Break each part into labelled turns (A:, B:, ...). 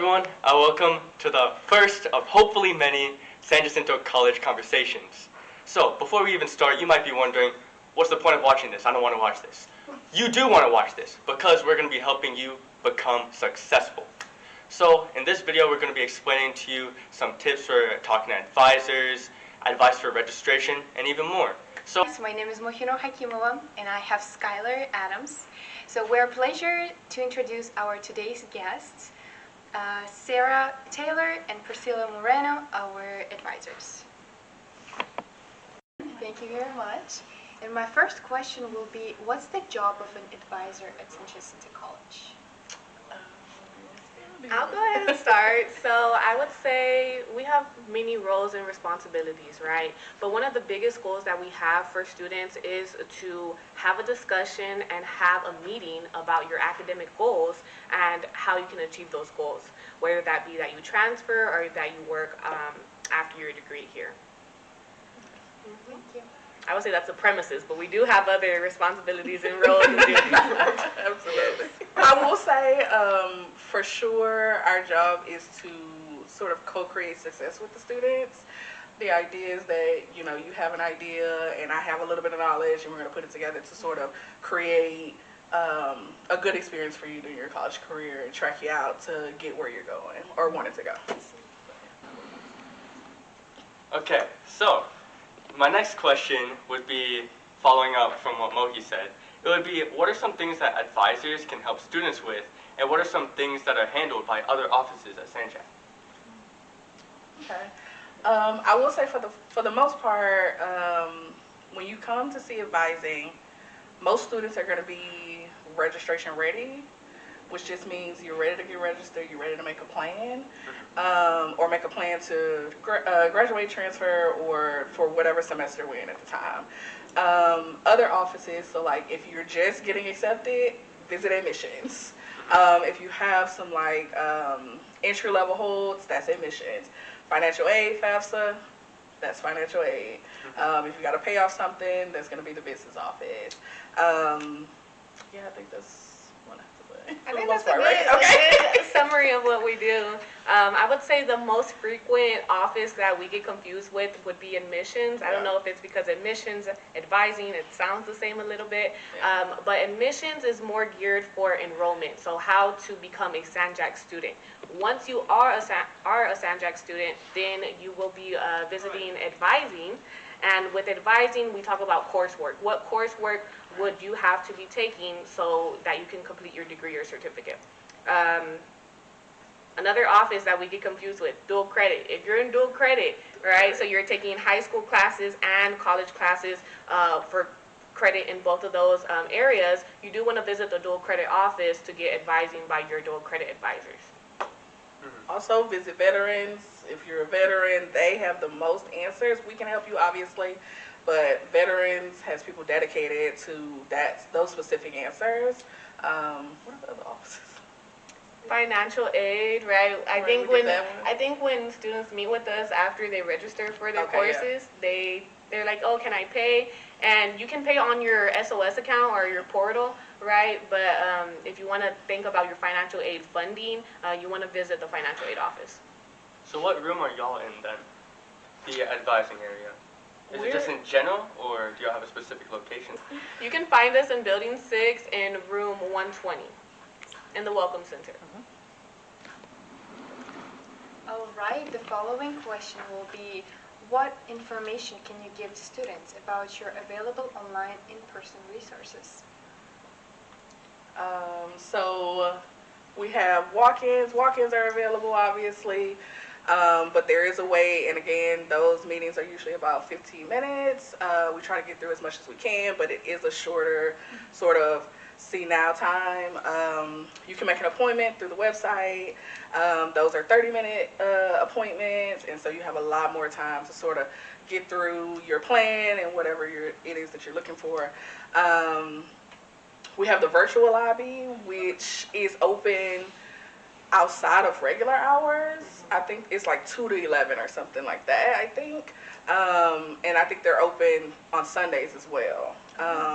A: everyone, welcome to the first of hopefully many San Jacinto College Conversations. So, before we even start, you might be wondering, what's the point of watching this? I don't want to watch this. You do want to watch this, because we're going to be helping you become successful. So, in this video, we're going to be explaining to you some tips for talking to advisors, advice for registration, and even more.
B: So my name is Mohino Hakimova, and I have Skylar Adams. So we're a pleasure to introduce our today's guests, Sarah Taylor and Priscilla Moreno, our advisors. Thank you very much. And my first question will be, what's the job of an advisor at San Jacinto College?
C: I'll go ahead and start. So I would say we have many roles and responsibilities, right? But one of the biggest goals that we have for students is to have a discussion and have a meeting about your academic goals and how you can achieve those goals, whether that be that you transfer or that you work after your degree here.
B: Thank you.
C: I would say that's the premises, but we do have other responsibilities and roles and duties.
D: Absolutely. I will say, for sure, our job is to sort of co-create success with the students. The idea is that, you have an idea and I have a little bit of knowledge and we're going to put it together to sort of create a good experience for you during your college career and track you out to get where you're going or wanting to go.
A: Okay, so my next question would be, following up from what Mohi said, it would be, what are some things that advisors can help students with, and what are some things that are handled by other offices at San Jac?
D: Okay. I will say for the most part, when you come to see advising, most students are going to be registration ready, which just means you're ready to get registered, you're ready to make a plan, or make a plan to graduate, transfer, or for whatever semester we're in at the time. Other offices, so like if you're just getting accepted, visit admissions. If you have some like entry-level holds, that's admissions. Financial aid, FAFSA, that's financial aid. If you got to pay off something, that's going to be the business office. Yeah, I think that's one I have to put.
C: I think that's a good summary of what we do. I would say the most frequent office that we get confused with would be admissions. I don't know if it's because admissions, advising, it sounds the same a little bit. But admissions is more geared for enrollment, so how to become a San Jac student. Once you are a San Jac student, then you will be visiting advising. And with advising, we talk about coursework. What coursework would you have to be taking so that you can complete your degree or certificate? Another office that we get confused with, dual credit. If you're in dual credit, right, so you're taking high school classes and college classes for credit in both of those areas, you do want to visit the dual credit office to get advising by your dual credit advisors.
D: Also, visit veterans. If you're a veteran, they have the most answers. We can help you, obviously, but veterans has people dedicated to those specific answers. What are the other offices?
C: Financial aid, right? I think when students meet with us after they register for their courses, they're like, oh, can I pay? And you can pay on your SOS account or your portal, right? But if you want to think about your financial aid funding, you want to visit the financial aid office.
A: So what room are y'all in then? The advising area? Is it just in general, or do y'all have a specific location?
C: You can find us in Building 6 in room 120 in the Welcome Center.
B: All right, the following question will be, what information can you give students about your available online in-person resources?
D: So we have walk-ins. Walk-ins are available, obviously, but there is a way, and again, those meetings are usually about 15 minutes. We try to get through as much as we can, but it is a shorter sort of see now time. You can make an appointment through the website. Those are 30-minute appointments, and so you have a lot more time to sort of get through your plan and whatever it is that you're looking for. We have the virtual lobby, which is open outside of regular hours. I think it's like 2 to 11 or something like that, I think. And I think they're open on Sundays as well.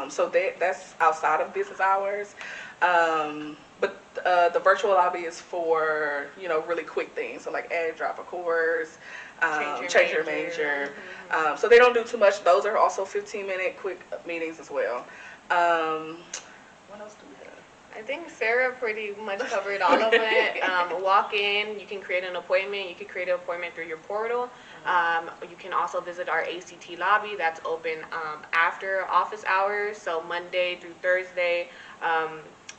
D: So that's outside of business hours. But the virtual lobby is for, really quick things. So like add, drop a course, change your major. So they don't do too much. Those are also 15-minute quick meetings as well. What else do we have?
C: I think Sarah pretty much covered all of it. Walk in, you can create an appointment. You can create an appointment through your portal. You can also visit our ACT lobby that's open after office hours, so Monday through Thursday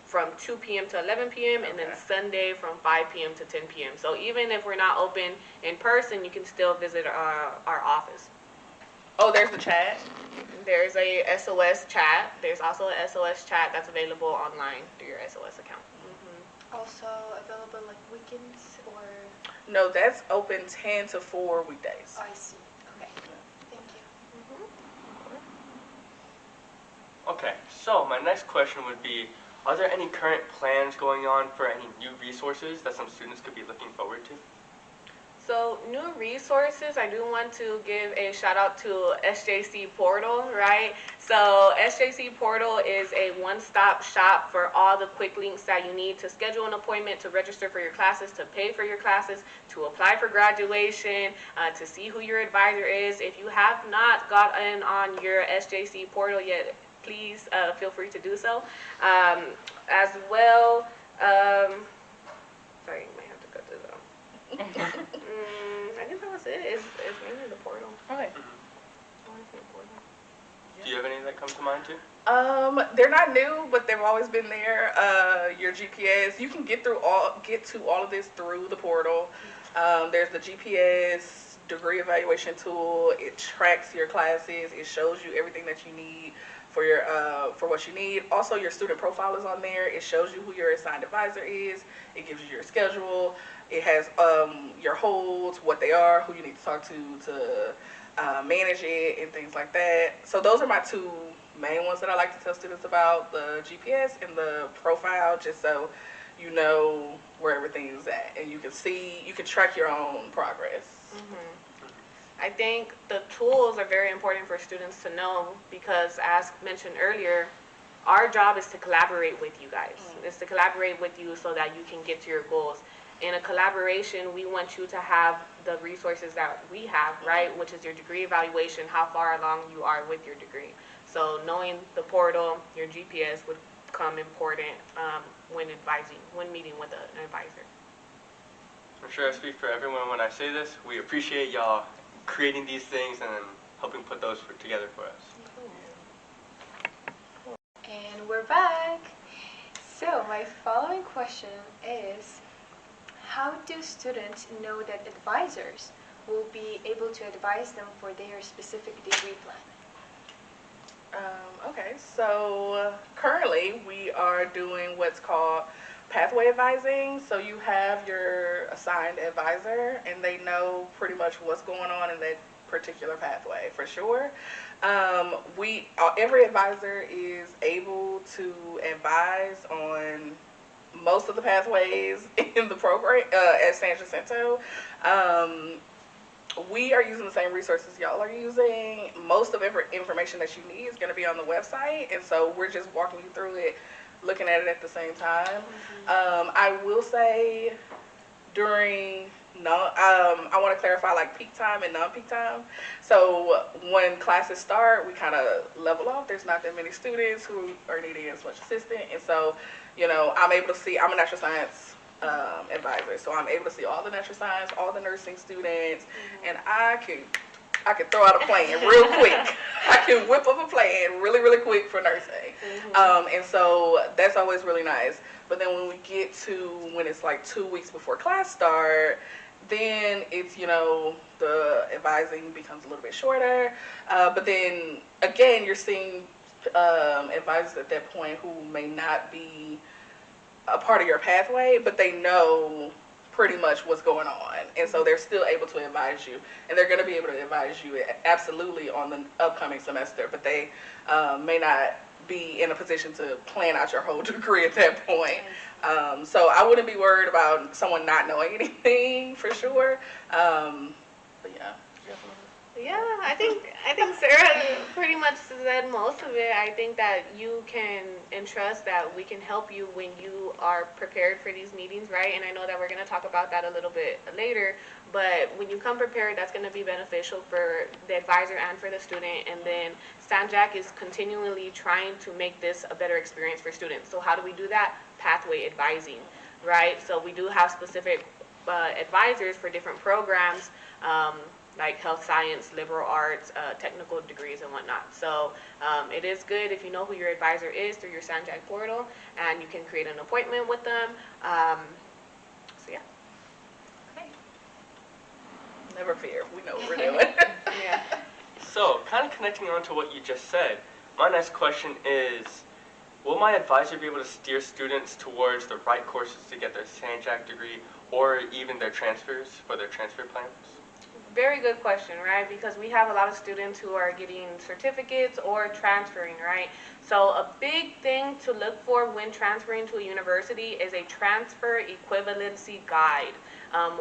C: from 2 p.m. to 11 p.m. and then Sunday from 5 p.m. to 10 p.m. So even if we're not open in person, you can still visit our office.
D: Oh, there's the chat.
C: There's a SOS chat. There's also a SOS chat that's available online through your SOS account.
B: Also available like weekends or?
D: No, that's open 10 to 4 weekdays.
B: Oh, I see. Okay. Thank you.
A: Okay, so my next question would be, are there any current plans going on for any new resources that some students could be looking forward to?
C: So new resources, I do want to give a shout out to SJC Portal, right? So SJC Portal is a one-stop shop for all the quick links that you need to schedule an appointment, to register for your classes, to pay for your classes, to apply for graduation, to see who your advisor is. If you have not gotten on your SJC Portal yet, please feel free to do so. As well, sorry, you might have to cut this out. I guess that was it. It's mainly the portal.
D: Okay.
A: Do you have any that come to mind too?
D: They're not new, but they've always been there. Your GPS, you can get to all of this through the portal. There's the GPS degree evaluation tool. It tracks your classes. It shows you everything that you need for what you need. Also, your student profile is on there. It shows you who your assigned advisor is. It gives you your schedule. It has your holds, what they are, who you need to talk to manage it, and things like that. So those are my two main ones that I like to tell students about: the GPS and the profile, just so you know where everything is at, and you can track your own progress.
C: I think the tools are very important for students to know because, as mentioned earlier, our job is to collaborate with you guys. It's to collaborate with you so that you can get to your goals. In a collaboration, we want you to have the resources that we have, right, which is your degree evaluation, how far along you are with your degree. So knowing the portal, your GPS would come important when meeting with an advisor.
A: I'm sure I speak for everyone when I say this. We appreciate y'all creating these things and then helping put those together for us.
B: And we're back. So my following question is, how do students know that advisors will be able to advise them for their specific degree plan?
D: Okay, so currently we are doing what's called pathway advising. So you have your assigned advisor and they know pretty much what's going on in that particular pathway for sure. Every advisor is able to advise on most of the pathways in the program at San Jacinto. We are using the same resources y'all are using. Most of every information that you need is going to be on the website, and so we're just walking you through it, looking at it at the same time. I will say I want to clarify like peak time and non-peak time. So when classes start, we kind of level off. There's not that many students who are needing as much assistance, and so I'm able to see. I'm a natural science advisor, so I'm able to see all the natural science, all the nursing students, and I can throw out a plan real quick. I can whip up a plan really, really quick for nursing. And so that's always really nice. But then when we get to when it's like 2 weeks before class start, then it's, the advising becomes a little bit shorter. But then again, you're seeing advisors at that point who may not be a part of your pathway, but they know pretty much what's going on, and so they're still able to advise you, and they're going to be able to advise you absolutely on the upcoming semester, but they may not be in a position to plan out your whole degree at that point. So I wouldn't be worried about someone not knowing anything for sure. But yeah.
C: Yeah, I think Sarah pretty much said most of it. I think that you can entrust that we can help you when you are prepared for these meetings, right? And I know that we're going to talk about that a little bit later, but when you come prepared, that's going to be beneficial for the advisor and for the student. And then SanJack is continually trying to make this a better experience for students. So how do we do that? Pathway advising, right? So we do have specific advisors for different programs, like health science, liberal arts, technical degrees, and whatnot. So it is good if you know who your advisor is through your SanJack portal, and you can create an appointment with them. So yeah.
B: Okay.
D: Never fear. We know what we're doing.
C: Yeah.
A: So, kind of connecting on to what you just said, my next question is, will my advisor be able to steer students towards the right courses to get their SanJack degree or even their transfers for their transfer plans?
C: Very good question, right? Because we have a lot of students who are getting certificates or transferring, right? So a big thing to look for when transferring to a university is a transfer equivalency guide.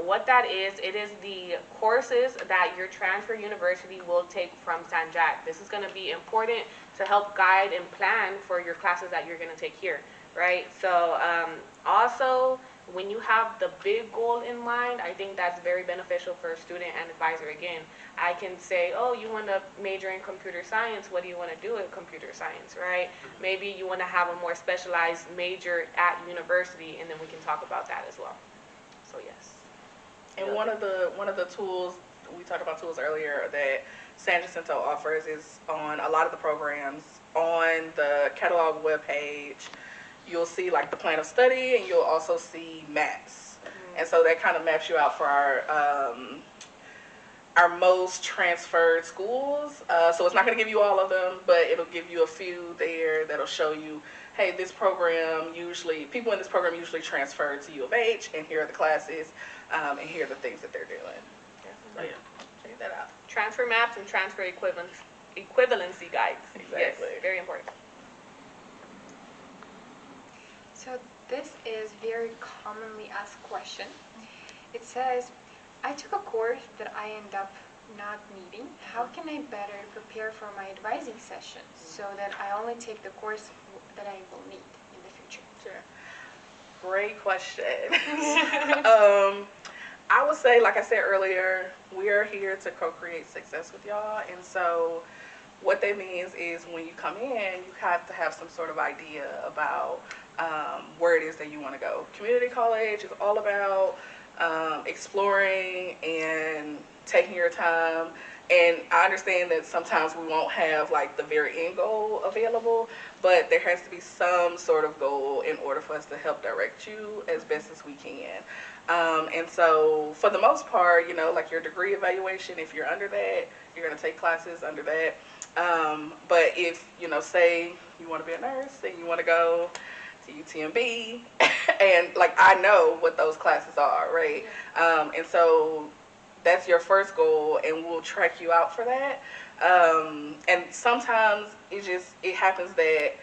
C: What that is, it is the courses that your transfer university will take from SanJack. This is going to be important to help guide and plan for your classes that you're going to take here, right? So also, when you have the big goal in mind, I think that's very beneficial for a student and advisor. Again, I can say, oh, you want to major in computer science. What do you want to do in computer science, right? Maybe you want to have a more specialized major at university, and then we can talk about that as well. So yes.
D: And one of the tools, we talked about tools earlier, that San Jacinto offers is on a lot of the programs on the catalog webpage. You'll see like the plan of study, and you'll also see maps. And so that kind of maps you out for our most transferred schools. So it's not going to give you all of them, but it'll give you a few there that'll show you, hey, this program usually, people in this program usually transfer to U of H, and here are the classes, and here are the things that they're doing. So yeah, check that out.
C: Transfer maps and transfer equivalency guides.
D: Exactly.
C: Yes, very important.
B: So this is very commonly asked question. It says, I took a course that I end up not needing. How can I better prepare for my advising sessions so that I only take the course that I will need in the future?
D: Sure. Great question. I would say, like I said earlier, we are here to co-create success with y'all. And so what that means is when you come in, you have to have some sort of idea about where it is that you want to go. Community college is all about exploring and taking your time. And I understand that sometimes we won't have like the very end goal available, but there has to be some sort of goal in order for us to help direct you as best as we can. And so for the most part, you know, like your degree evaluation, if you're under that, you're going to take classes under that. But if, you know, say you want to be a nurse and you want to go to UTMB, and like I know what those classes are, right? And so that's your first goal, and we'll track you out for that. And sometimes it happens that,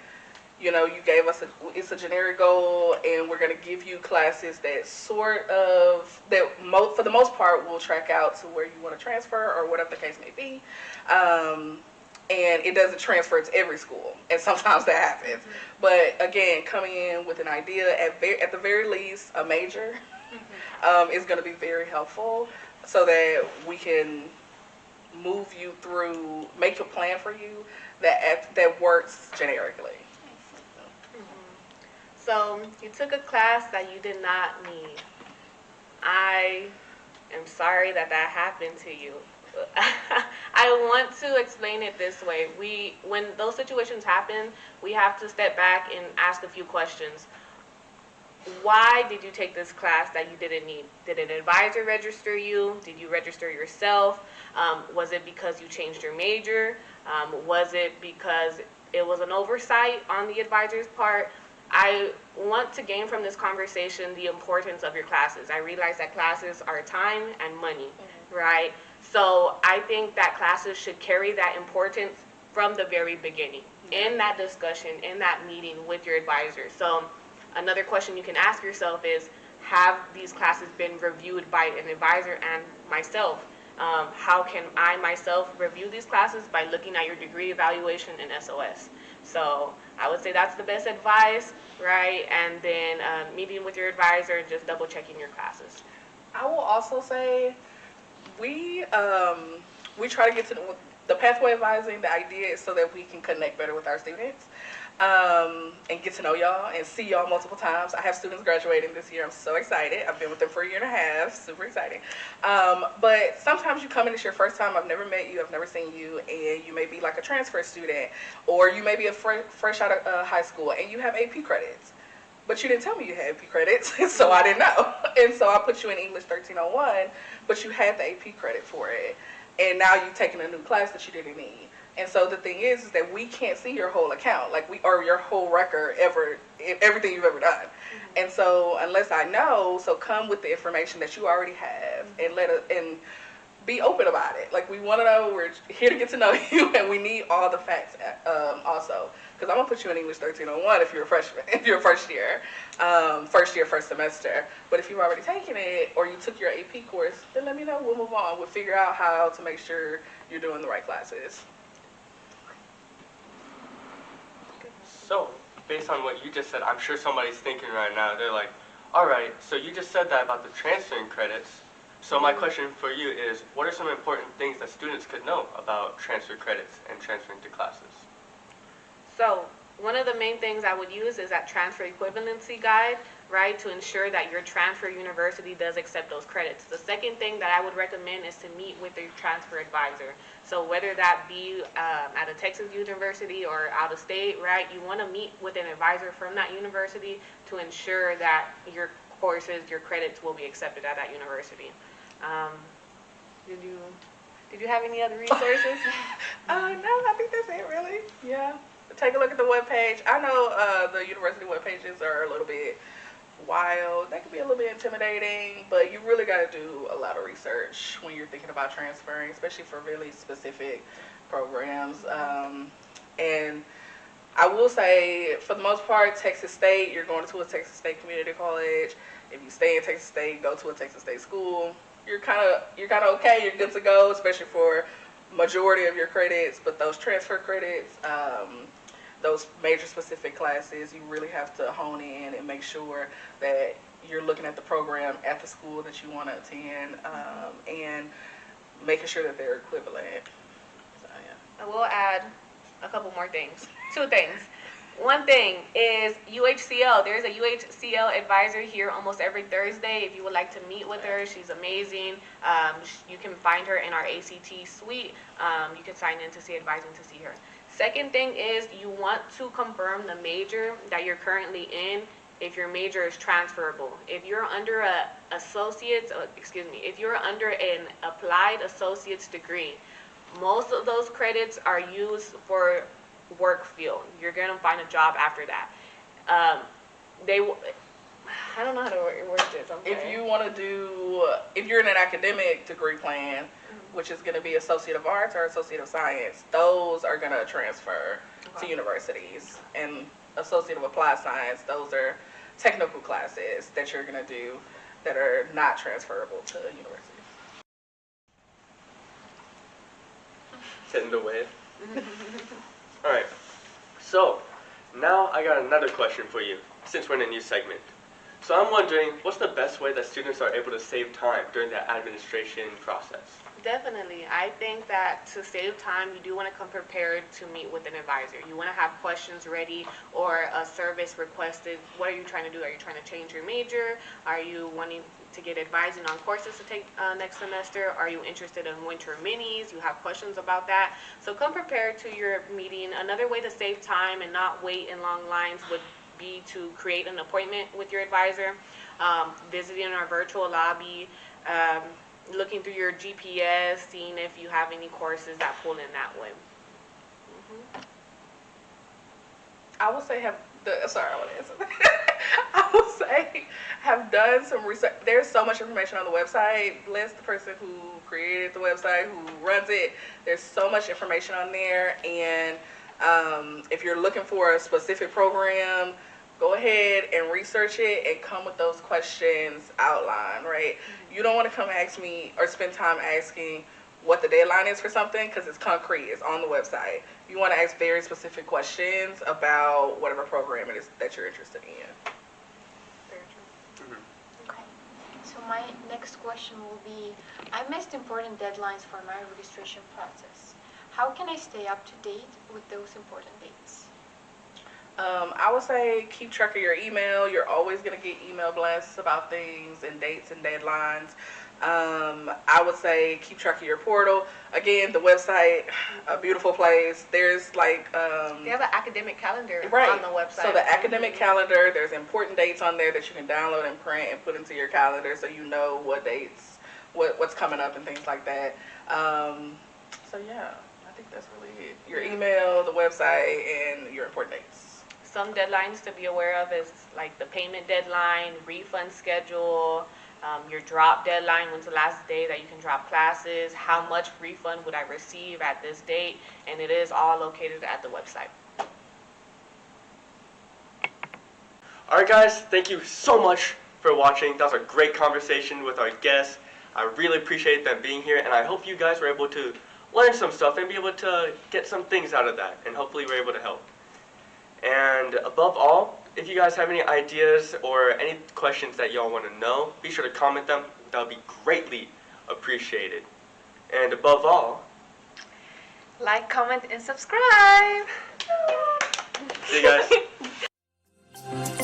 D: you know, you gave us it's a generic goal, and we're going to give you classes that for the most part will track out to where you want to transfer or whatever the case may be. And it doesn't transfer to every school, and sometimes that happens. But again, coming in with an idea, at the very least, a major, is going to be very helpful, so that we can move you through, make a plan for you that works generically.
C: So you took a class that you did not need. I am sorry that happened to you. I want to explain it this way. When those situations happen, we have to step back and ask a few questions. Why did you take this class that you didn't need? Did an advisor register you? Did you register yourself? Was it because you changed your major? Was it because it was an oversight on the advisor's part? I want to gain from this conversation the importance of your classes. I realize that classes are time and money, right? So I think that classes should carry that importance from the very beginning, in that discussion, in that meeting with your advisor. So another question you can ask yourself is, have these classes been reviewed by an advisor and myself? How can I myself review these classes? By looking at your degree evaluation and SOS. So I would say that's the best advice, right? And then meeting with your advisor and just double checking your classes.
D: I will also say we try to get to the pathway advising. The idea is so that we can connect better with our students and get to know y'all and see y'all multiple times. I have students graduating this year. I'm so excited. I've been with them for a year and a half. Super exciting. But sometimes you come in, it's your first time. I've never met you. I've never seen you. And you may be like a transfer student, or you may be a fresh out of high school and you have AP credits. But you didn't tell me you had AP credits, so I didn't know. And so I put you in English 1301, but you had the AP credit for it. And now you've taken a new class that you didn't need. And so the thing is that we can't see your whole account, or your whole record, everything you've ever done. Mm-hmm. And so unless I know, so come with the information that you already have, and be open about it. Like, we want to know, we're here to get to know you, and we need all the facts also. Because I'm going to put you in English 1301 if you're a freshman, if you're a first year, first semester. But if you've already taken it, or you took your AP course, then let me know. We'll move on. We'll figure out how to make sure you're doing the right classes.
A: So, based on what you just said, I'm sure somebody's thinking right now, they're like, all right, so you just said that about the transferring credits. So my question for you is, what are some important things that students could know about transfer credits and transferring to classes?
C: So one of the main things I would use is that transfer equivalency guide, right, to ensure that your transfer university does accept those credits. The second thing that I would recommend is to meet with your transfer advisor. So whether that be at a Texas university or out of state, right, you want to meet with an advisor from that university to ensure that your courses, your credits will be accepted at that university. Did you have any other resources?
D: No, I think that's it, really. Yeah. Take a look at the webpage. I know the university web pages are a little bit wild. They can be a little bit intimidating, but you really got to do a lot of research when you're thinking about transferring, especially for really specific programs. And I will say, for the most part, Texas State, you're going to a Texas State community college. If you stay in Texas State, go to a Texas State school. You're kind of okay. You're good to go, especially for majority of your credits. But those transfer credits, those major specific classes, you really have to hone in and make sure that you're looking at the program at the school that you want to attend, and making sure that they're equivalent. So, yeah.
C: I will add a couple more things. 2 things. One thing is UHCL. There's a UHCL advisor here almost every Thursday. If you would like to meet with her, she's amazing. You can find her in our ACT suite. You can sign in to see advising to see her. Second thing is you want to confirm the major that you're currently in, if your major is transferable. If you're under if you're under an applied associate's degree, most of those credits are used for work field. You're going to find a job after that. I don't know how to word this.
D: If you want to do, if you're in an academic degree plan, which is going to be Associate of Arts or Associate of Science, those are going to transfer to universities. And Associate of Applied Science, those are technical classes that you're going to do that are not transferable to universities.
A: Hitting the wave. All right, so now I got another question for you, since we're in a new segment. So I'm wondering, what's the best way that students are able to save time during the administration process?
C: Definitely. I think that to save time, you do want to come prepared to meet with an advisor. You want to have questions ready or a service requested. What are you trying to do? Are you trying to change your major? Are you wanting to get advising on courses to take next semester? Are you interested in winter minis? You have questions about that. So come prepared to your meeting. Another way to save time and not wait in long lines would be to create an appointment with your advisor, visiting our virtual lobby, looking through your GPS, seeing if you have any courses that pull in that way.
D: I would say sorry, I want to answer that. I would say have done some research. There's so much information on the website. Bless the person who created the website, who runs it. There's so much information on there. And if you're looking for a specific program, go ahead and research it and come with those questions outlined, right? You don't want to come ask me or spend time asking what the deadline is for something because it's concrete. It's on the website. You want to ask very specific questions about whatever program it is that you're interested in.
C: Very true.
B: Okay. So my next question will be, I missed important deadlines for my registration process. How can I stay up to date with those important dates?
D: I would say keep track of your email. You're always going to get email blasts about things and dates and deadlines. I would say keep track of your portal. Again, the website, a beautiful place. There's like
C: They have an academic calendar
D: right.
C: on the website.
D: So the academic calendar, there's important dates on there that you can download and print and put into your calendar so you know what dates, what's coming up and things like that. So yeah, I think that's really it. Your email, the website, and your important dates.
C: Some deadlines to be aware of is like the payment deadline, refund schedule, your drop deadline, when's the last day that you can drop classes, how much refund would I receive at this date, and it is all located at the website.
A: Alright guys, thank you so much for watching. That was a great conversation with our guests. I really appreciate them being here, and I hope you guys were able to learn some stuff and be able to get some things out of that, and hopefully we're able to help. And above all, if you guys have any ideas or any questions that y'all want to know, be sure to comment them. That would be greatly appreciated. And above all,
B: Like, comment, and subscribe!
A: see you guys.